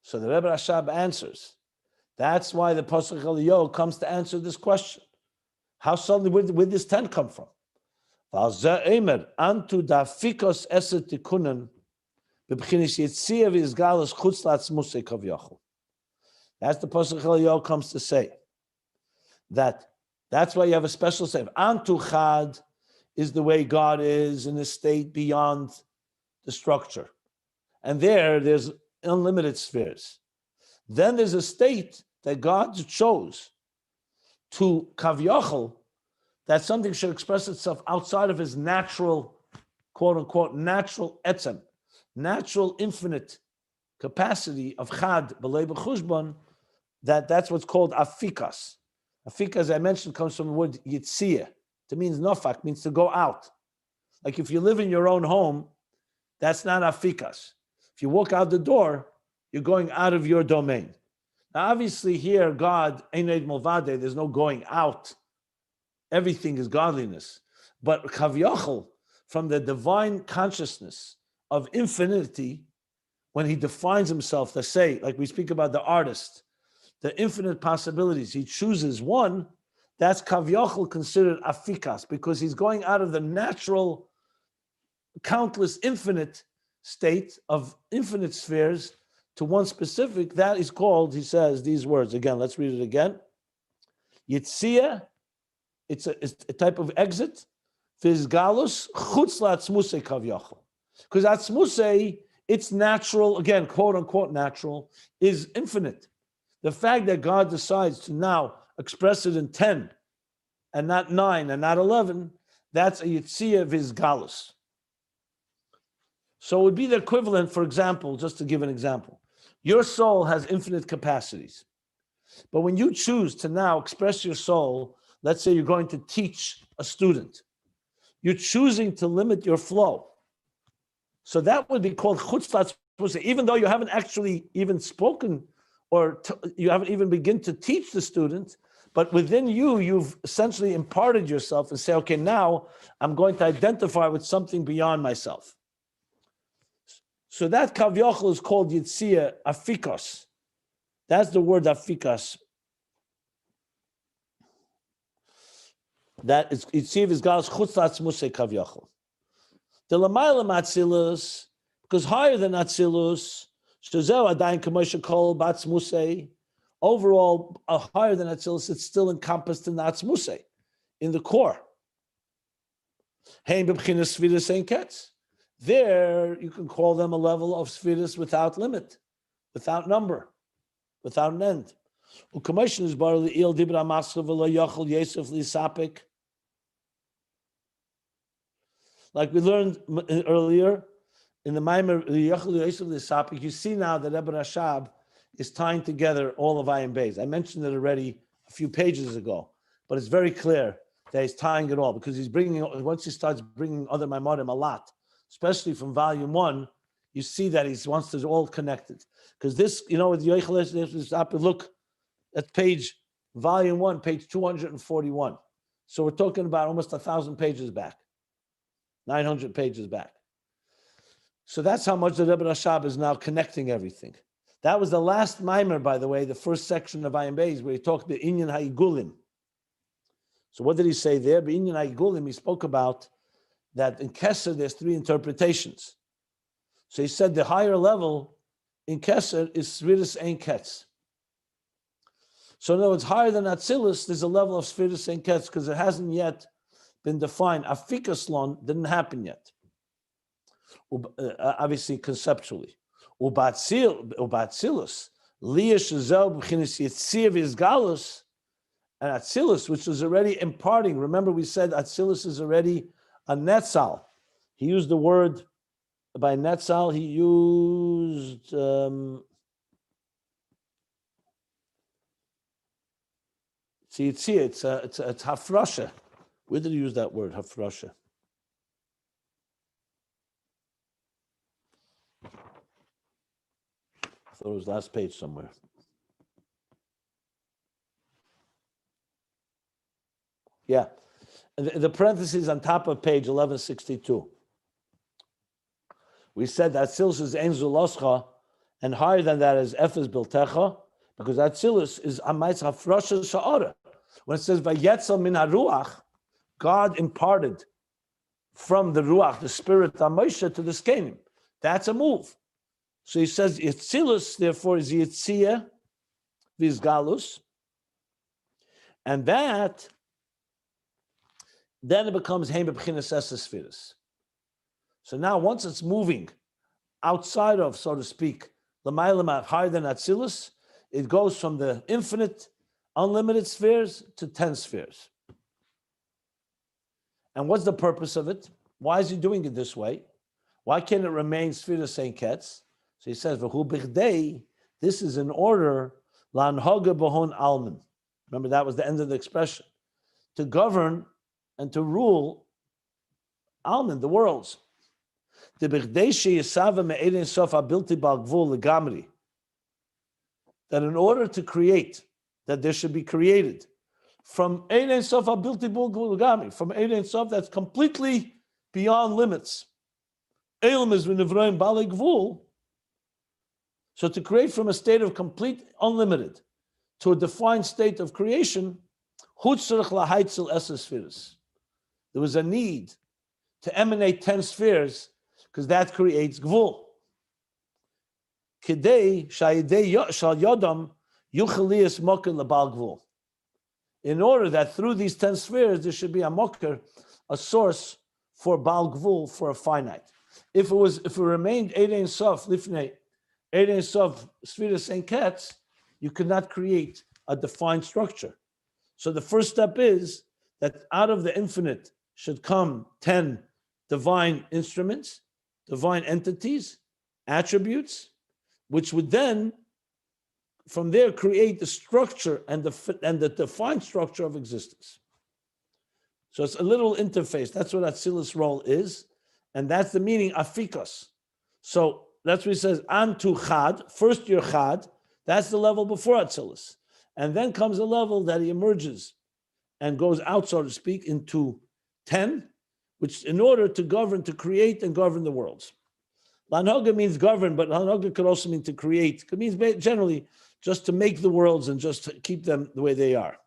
So the Rebbe Rashab answers. That's why the Posach Eliyahu comes to answer this question. How suddenly, where did this 10 come from? That's the Posach Eliyahu comes to say. That's why you have a special say. Antu Chad is the way God is in a state beyond the structure. And there's unlimited spheres. Then there's a state that God chose to Kavyachal, that something should express itself outside of his natural, quote unquote, natural etzem, natural infinite capacity of Chad, B'lei B'chushban, that's what's called afikas. Afikas, as I mentioned, comes from the word yitzia. It means nofak, means to go out. Like if you live in your own home, that's not afikas. If you walk out the door, you're going out of your domain. Now, obviously here, God, Eined Mulvade, there's no going out. Everything is godliness. But Kavyachal, from the divine consciousness of infinity, when he defines himself to say, like we speak about the artist, the infinite possibilities, he chooses one, that's Kavyachal considered afikas, because he's going out of the natural, countless, infinite state of infinite spheres to one specific. That is called, he says these words again, let's read it again. Yitzia, it's a type of exit. Vizgalus chutz la'atzmusei kavyachal. Because atzmusei, it's natural, again, quote unquote natural, is infinite. The fact that God decides to now express it in 10 and not 9 and not 11, that's a yitzia vizgalus. So it would be the equivalent, for example, just to give an example. Your soul has infinite capacities. But when you choose to now express your soul, let's say you're going to teach a student, you're choosing to limit your flow. So that would be called chutzlat, even though you haven't actually even spoken or you haven't even begun to teach the student, but within you, you've essentially imparted yourself and say, okay, now I'm going to identify with something beyond myself. So that kavyachal is called yitzia afikos. That's the word afikas. That is yitzia v'izgalus chutzlatz musei kavyachal. The lamayla Atzilus, because higher than Atzilus, shezeu adayin k'moshe kol batz musei. Overall, higher than Atzilus, it's still encompassed in the atzmusei, in the core. Hein b'bchinas sfiras ein ketz. There, you can call them a level of spheres without limit, without number, without an end. Like we learned earlier in the Maimer, you see now that Rebbe Rashab is tying together all of Ayin Beis. I mentioned it already a few pages ago, but it's very clear that he's tying it all, because he's bringing, once he starts bringing other Maimorim a lot, especially from volume 1, you see that he wants it all connected. Because this, with Yochel, look at volume 1, page 241. So we're talking about almost 1,000 pages back, 900 pages back. So that's how much the Rebbe Rashab is now connecting everything. That was the last Maimer, by the way, the first section of Ayin Beis, where he talked the Inyan Ha'igulim. So what did he say there? The Inyan Ha'igulim, he spoke about that in Kesser, there's 3 interpretations. So he said the higher level in Kesser is Sfiras Ein Ketz. So in other words, higher than Atzilus, there's a level of Sefirot Ein Ketz because it hasn't yet been defined. Afikaslon didn't happen yet. Obviously, conceptually. Ubatzilus, Liyash Zel B'chinis Yitzir V'Izgalus, and Atzilus, which was already imparting. Remember, we said Atzilus is already a Netzal. He used the word by Netzal. He used it's hafrasha. Where did he use that word, hafrasha? I thought it was last page somewhere. Yeah, the parentheses on top of page 1162. We said that Atzilus is Ein Zuloscha, and higher than that is Efes Biltecha, because Atzilus is Amayz Hafrasha Sha'ara. When it says Vayetzel Min HaRuach, God imparted from the Ruach, the spirit of Moshe, to the Skenim. That's a move. So he says Atzilus, therefore, is Yitzia Vizgalus, and that then it becomes Heim B'chinas Sefirot. So now, once it's moving outside of, so to speak, L'mayla higher than Atzilus, it goes from the infinite, unlimited spheres to 10 spheres. And what's the purpose of it? Why is he doing it this way? Why can't it remain Sefirot Ein Ketz? So he says, V'hu b'chdei, this is in order, L'anhoga b'hon almin. Remember, that was the end of the expression. To govern and to rule almin, the worlds. That in order to create, that there should be created from Ein Sof HaBilti Bal Gamri, from Ein Sof that's completely beyond limits. Elam is v'nivroim balei gvul. So to create from a state of complete unlimited to a defined state of creation, hutzrich lahaitzel eses spheres. There was a need to emanate 10 spheres because that creates gvul. Kidei shayidei shal yodam yuchaliyas moker lebal gvul. In order that through these 10 spheres there should be a moker, a source for bal gvul, for a finite. If it remained Ein Sof lifnei Ein Sof Sefirot Ein Ketz, you could not create a defined structure. So the first step is that out of the infinite should come 10 divine instruments, divine entities, attributes, which would then, from there, create the structure and the defined structure of existence. So it's a little interface. That's what Atzilus' role is, and that's the meaning afikas. So that's what he says, Antu Chad, first you're Chad, that's the level before Atzilus. And then comes a level that he emerges and goes out, so to speak, into 10, which in order to govern, to create and govern the worlds. Lanhoga means govern, but Lanhoga could also mean to create. It means generally just to make the worlds and just to keep them the way they are.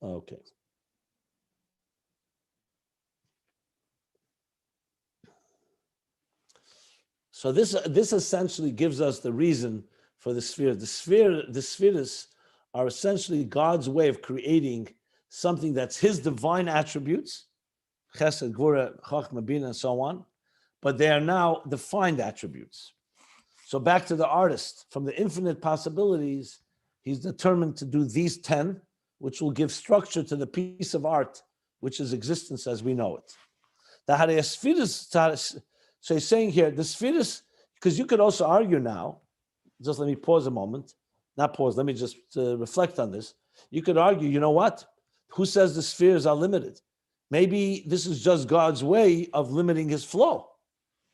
Okay. So this essentially gives us the reason for the sphere. The spheres are essentially God's way of creating something that's His divine attributes, Chesed, Gvura, Chachma, Bina, and so on, but they are now defined attributes. So back to the artist, from the infinite possibilities, he's determined to do these 10, which will give structure to the piece of art, which is existence as we know it. So he's saying here, the spheres, because you could also argue now, just let me pause a moment, not pause, let me just reflect on this. You could argue, you know what? Who says the spheres are limited? Maybe this is just God's way of limiting His flow.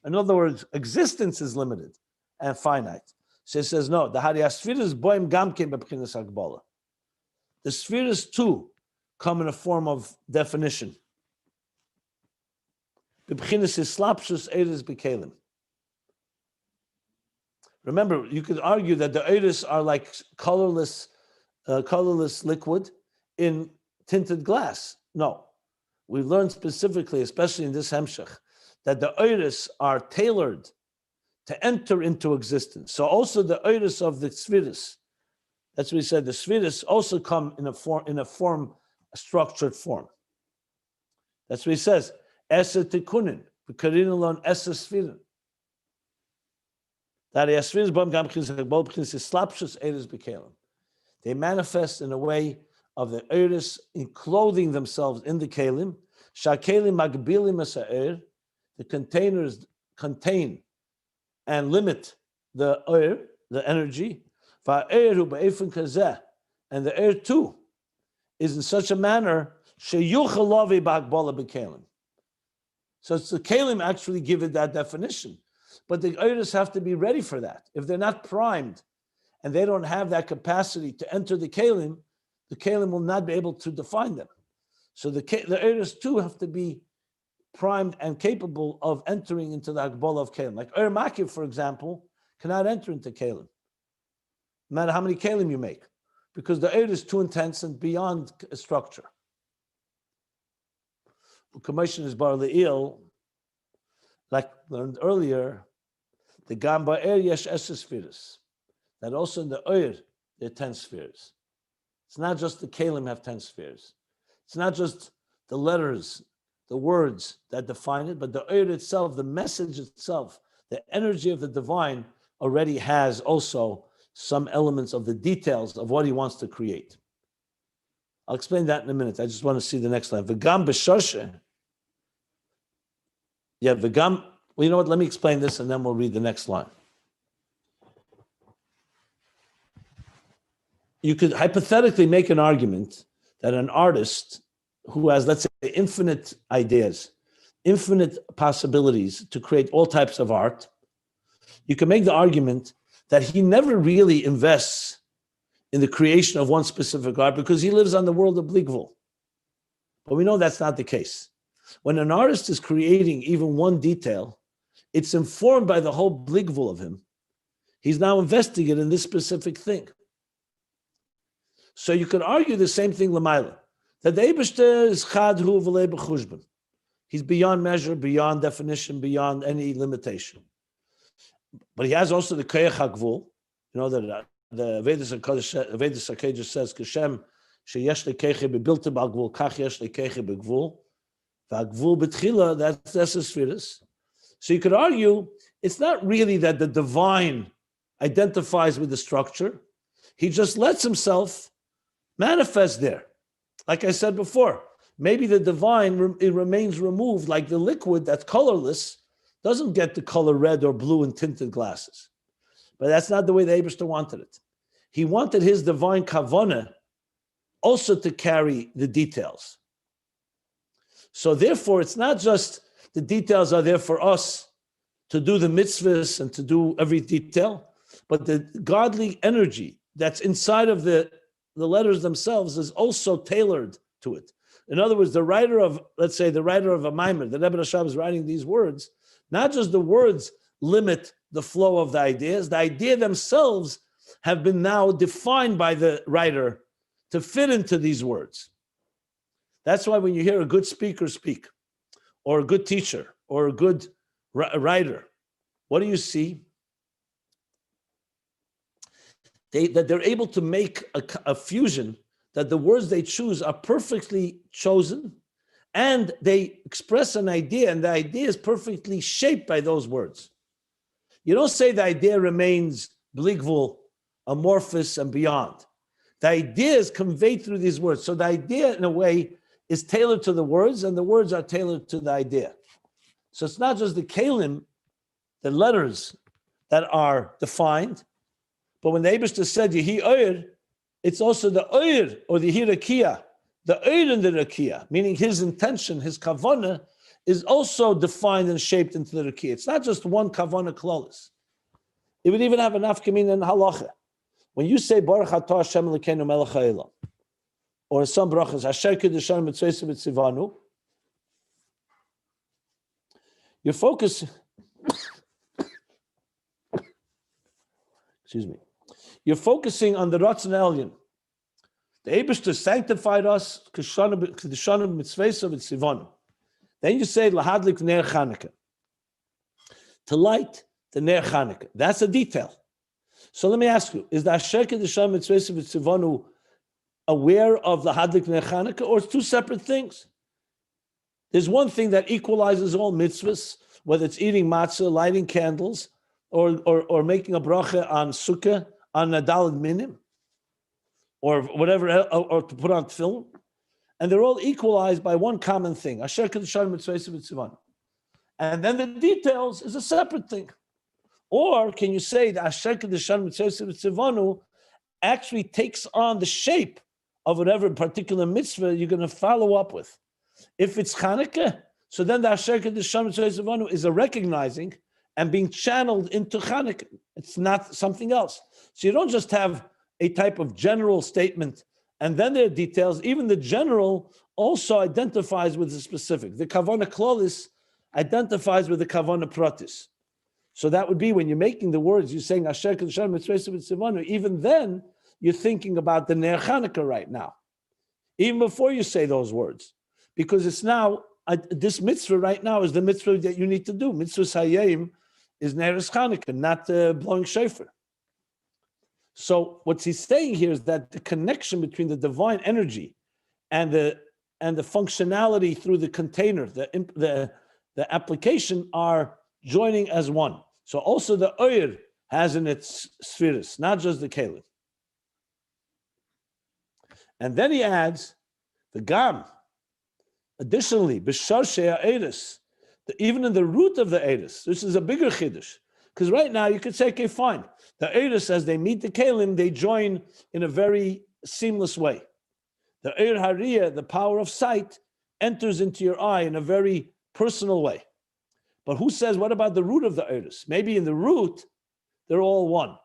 In other words, existence is limited and finite. So he says, no, the spheres boim gamke b'pchinas hagbala. The spheres too come in a form of definition. B'pchinas hislapshus eres b'kelim. Remember, you could argue that the eres are like colorless liquid in tinted glass. No. We learned specifically, especially in this hemshech, that the eres are tailored to enter into existence. So also the eres of the spheres That's what he said. The Sefirot also come in a structured form. That's what he says. Esa tikunin, v'karin alon esa Sefirot. That Sefirot b'am gam chizak bol b'chinas slapshus eres b'kelim. They manifest in a way of the eres clothing themselves in the kelim. Shakelim magbilim esa'er. The containers contain and limit the air, the energy. Va'eru ba'efin kazeh. And the air too is in such a manner sheyuchel lavi ba'akbala b'kelim. So it's the kelim actually give it that definition. But the eres have to be ready for that. If they're not primed and they don't have that capacity to enter the kelim will not be able to define them. So the eres too have to be primed and capable of entering into the Akbala of kelim. Like Makif, for example, cannot enter into kelim, no matter how many kelim you make, because the eres is too intense and beyond a structure. Commission is bar le'il, like learned earlier, the gamba er yesh eses spheres. That also in the there are 10 spheres. It's not just the kelim have 10 spheres. It's not just the letters, the words that define it, but the itself, the message itself, the energy of the divine already has also some elements of the details of what he wants to create. I'll explain that in a minute. I just want to see the next line. V'gam b'shoshe. Yeah, v'gam. Well, you know what? Let me explain this and then we'll read the next line. You could hypothetically make an argument that an artist who has, let's say, infinite ideas, infinite possibilities to create all types of art, you can make the argument that he never really invests in the creation of one specific art because he lives on the world of Bligvul. But we know that's not the case. When an artist is creating even one detail, it's informed by the whole Bligvul of him. He's now investing it in this specific thing. So you could argue the same thing, Lamaila, that the Eibishter is chad hu v'lei b'chushbon. He's beyond measure, beyond definition, beyond any limitation. But he has also the koyach hagvul. You know that the Vedas HaKodesh says, "Kashem sheyesh lekeche bebilta b'agvul, kach yesh lekeche b'gvul, v'agvul b'tchila." That's the Sefirot. So you could argue it's not really that the divine identifies with the structure. He just lets himself manifest there. Like I said before, maybe the divine it remains removed, like the liquid that's colorless doesn't get the color red or blue in tinted glasses. But that's not the way the Eibishter wanted it. He wanted his divine kavanah also to carry the details. So therefore, it's not just the details are there for us to do the mitzvahs and to do every detail, but the godly energy that's inside of the letters themselves is also tailored to it. In other words, the writer of, let's say, the writer of a Maimer, the Rebbe Rashab is writing these words, not just the words limit the flow of the ideas, the idea themselves have been now defined by the writer to fit into these words. That's why when you hear a good speaker speak, or a good teacher, or a good writer, what do you see? That they're able to make a fusion, that the words they choose are perfectly chosen, and they express an idea, and the idea is perfectly shaped by those words. You don't say the idea remains bligvul, amorphous, and beyond. The idea is conveyed through these words. So the idea, in a way, is tailored to the words, and the words are tailored to the idea. So it's not just the kelim, the letters, that are defined, but when the Eibishter said Yehi Oyer, it's also the Oyer or the Hirakia, the Oyer in the Rakia, meaning his intention, his kavanah, is also defined and shaped into the Rakia. It's not just one kavanah klolis. It would even have an afkamin in halacha. When you say Baruch Atah Hashem Elokeinu Melech Haolam, or in some brachas, Asher Kedushan Mitzvayis Mitzivanu, you're focusing. Excuse me. You're focusing on the Ratzon Elyon. The Eibishter sanctified us, Kedushanim Mitzvayis Mitzivanu. Then you say Lahadlik Ner Chanukah, to light the Ner Chanukah. That's a detail. So let me ask you, is the Asher Kedusha Mitzvah Tzivanu aware of the Hadlik Nechaneka, or it's two separate things? There's one thing that equalizes all mitzvahs, whether it's eating matzah, lighting candles, or making a bracha on sukkah, on a daled minim, or whatever, or to put on tefillin. And they're all equalized by one common thing. Asher Kedusha Mitzvah Tzivanu. And then the details is a separate thing. Or can you say that Asher Kedusha Mitzvah Tzivanu actually takes on the shape of whatever particular mitzvah you're going to follow up with? If it's Chanukah, so then the Asher Kedusha Mitzvah Tzivanu is a recognizing and being channeled into Chanukah. It's not something else. So you don't just have a type of general statement and then there are details. Even the general also identifies with the specific. The Kavana Klolis identifies with the Kavana Pratis. So that would be when you're making the words, you're saying Asher Kedusha Mitzvah Tzivanu, even then you're thinking about the Ner Chanukah right now, even before you say those words. Because it's now, this mitzvah right now is the mitzvah that you need to do. Mitzvah Hayim is Neres Chanukah, not blowing shofar. So what he's saying here is that the connection between the divine energy and the functionality through the container, the application are joining as one. So also the Oyer has in its spheres, not just the Kelim. And then he adds the Gam. Additionally, B'sharshe ha'eris, even in the root of the eris, this is a bigger chiddush. Because right now you could say, okay, fine. The eris, as they meet the kelim, they join in a very seamless way. The eir hariyah, the power of sight, enters into your eye in a very personal way. But who says, what about the root of the eris? Maybe in the root, they're all one.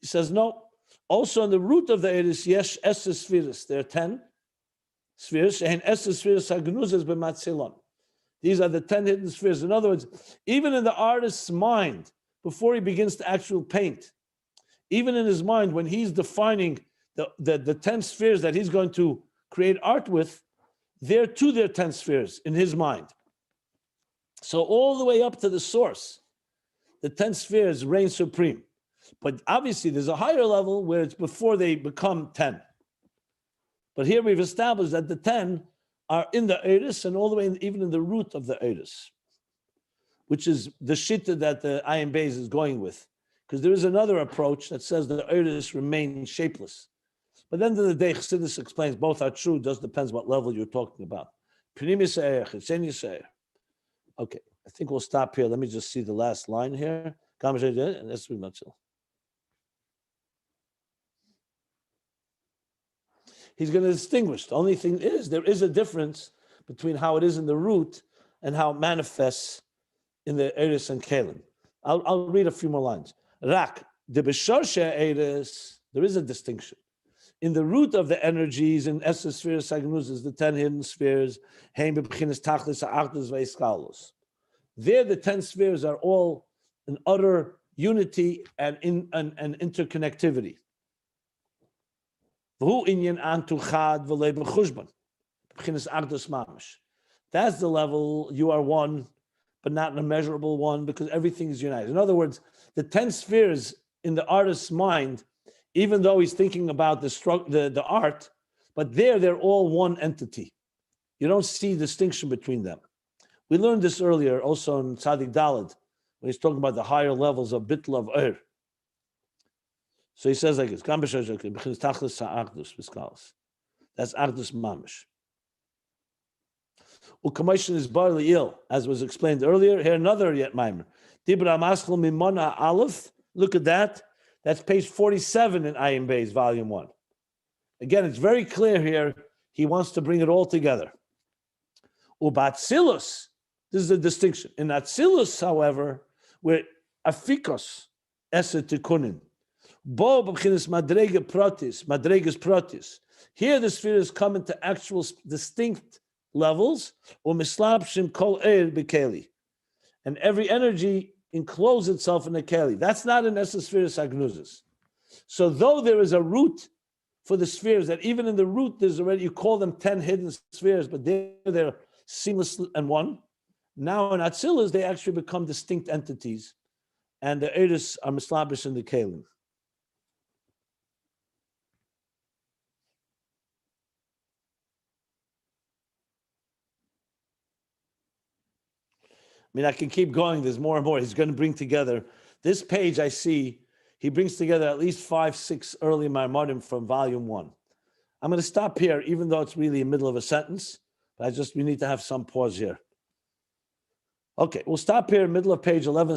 He says, no. Also in the root of the eris, yesh eses spheres. There are 10 spheres. And eses spheres hagnuzes b'matzilon. These are the 10 hidden spheres. In other words, even in the artist's mind, before he begins to actually paint, even in his mind, when he's defining the 10 spheres that he's going to create art with, there too there are 10 spheres in his mind. So all the way up to the source, the 10 spheres reign supreme. But obviously there's a higher level where it's before they become 10. But here we've established that the 10 are in the eris and all the way even in the root of the eris, which is the shitta that the Ayin Beis is going with. Because there is another approach that says the eris remain shapeless. But then the day Chassidus explains both are true, just depends what level you're talking about. Okay, I think we'll stop here. Let me just see the last line here. That's pretty much it. He's going to distinguish. The only thing is, there is a difference between how it is in the root and how it manifests in the eris and kelim. I'll read a few more lines. Rak, the b'shorshe eris, there is a distinction. In the root of the energies in Esser spheres, Sagnuzes, the 10 hidden spheres, there the 10 spheres are all in utter unity and interconnectivity. That's the level you are one, but not an immeasurable one, because everything is united. In other words, the 10 spheres in the artist's mind, even though he's thinking about the art, but they're all one entity. You don't see distinction between them. We learned this earlier also in Tzadik Daled, when he's talking about the higher levels of bitl of Ur. So he says like this, that's Ardus Mamish. Ukamoshin is barely ill, as was explained earlier. Here another yet mimer. Dibra Maschel Mimona Aleph, look at that. That's page 47 in Ayin Beis, volume 1. Again, it's very clear here. He wants to bring it all together. Atzilus, this is a distinction. In Atzilus, however, where afikos eser tikunin, bo b'chinas madrega protis, madregas protis. Here the spheres come into actual distinct levels, or mislabshim kol eir b'keli, and every energy enclose itself in a keli. That's not an Esser spheres agnuzes. So though there is a root for the spheres, that even in the root there's already, you call them 10 hidden spheres, but they're seamless and one. Now in Atzilus, they actually become distinct entities, and the eris are mislabish in the kelim. mean, I can keep going. There's more and more. He's going to bring together. This page I see, he brings together at least 5, 6 early Maimonim from volume 1. I'm going to stop here, even though it's really in the middle of a sentence. But we need to have some pause here. Okay, we'll stop here, middle of page 11.